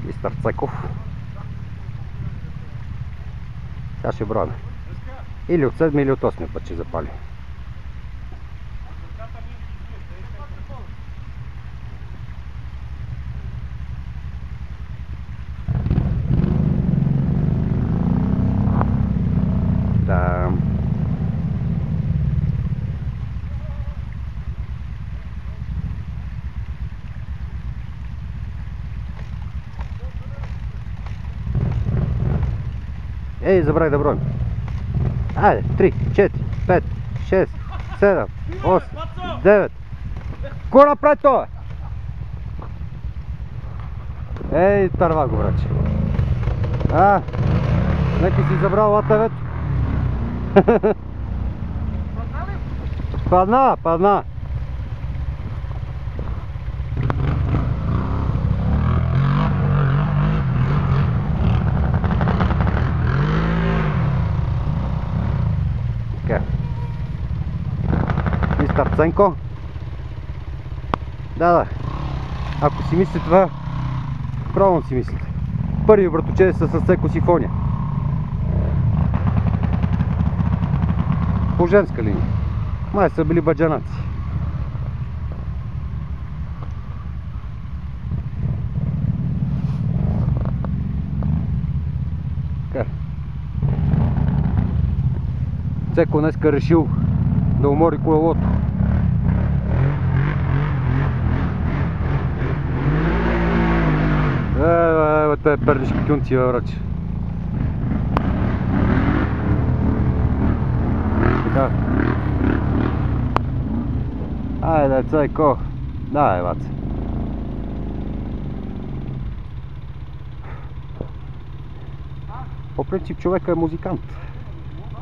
Мистер Цеков. Сега ще броим. Или от 7 или от 8 път ще запали. Да. Ей, забравих да броим. Айде, 3, 4, 5, 6, 7, 8, 9. Ко направи това? Ей, търва го, браче. Некой си забрал латавето. Падна, падна. Мистер Ценко. Да. Ако си мислите това, правилно си мислите. Първи братовчеди са с Цеко Сифония. По женска линия. Май са били баджанаци. Цеко днеска решил да умори колелото. Те пернишки кюнци, враче. Така. Айде, Цеко. Дай, баце. По принцип човека е музикант.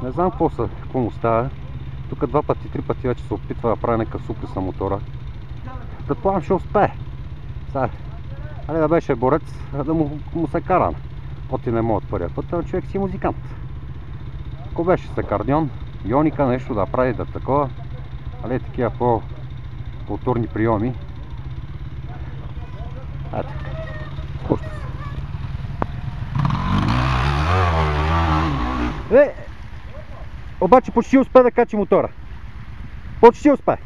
Не знам какво му става. Тук 2 пъти, 3 пъти вече се опитва да прави някакъв суплес на мотора. Предполагам, ще успее. Сега, да беше борец, да му се карам. Оти не мога от първия път, но човек си е музикант. Ако беше с акордеон, ионика, нещо да прави, да такова, такива по-културни приеми. Ето, спуща се. Обаче почти успе да качи мотора. Почти успе.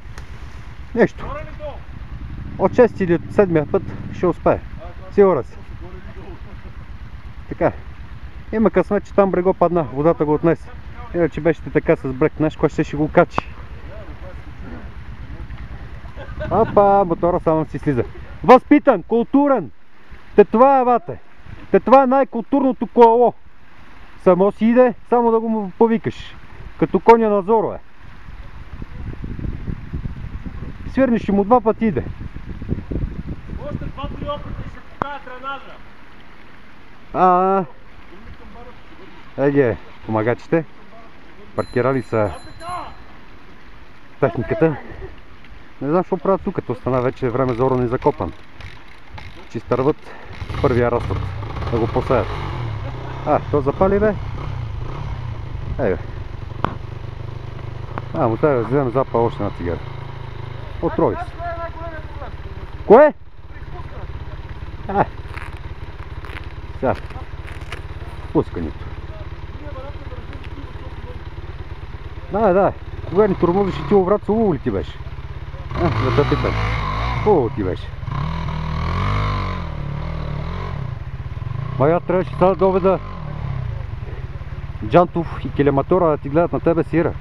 Нещо. От 6 или от 7 път ще успее. Сигурен си. Така. Има късмет, че там брего падна. Водата го отнесе. Иначе беше така с брег. Знаеш, кой ще го качи. Опа, мотора само си слиза. Възпитан, културен. Те това е, бате. Те това е най-културното колело. Само си иде, само да го повикаш. Като коня на Зоро е. Свирнеш му 2 пъти иде. Още 2-3 опита и ще покая тренажа. Помагачите. Паркирали са техниката. Не знам какво правят тук, като стана вече време за оран и закопан. Че стърват първия разход да го посеят. То запали, бе. Му трябва да вземем запал още на цигара. Отрови се. Кое? Сега. Пускането. Да. Кога ни тормозиш и ти обрат, хубаво ли ти беше? Да те питам. Хубаво ти беше. Мая трябваше сега да доведа Джантов и Келематора да ти гледат на тебе сира.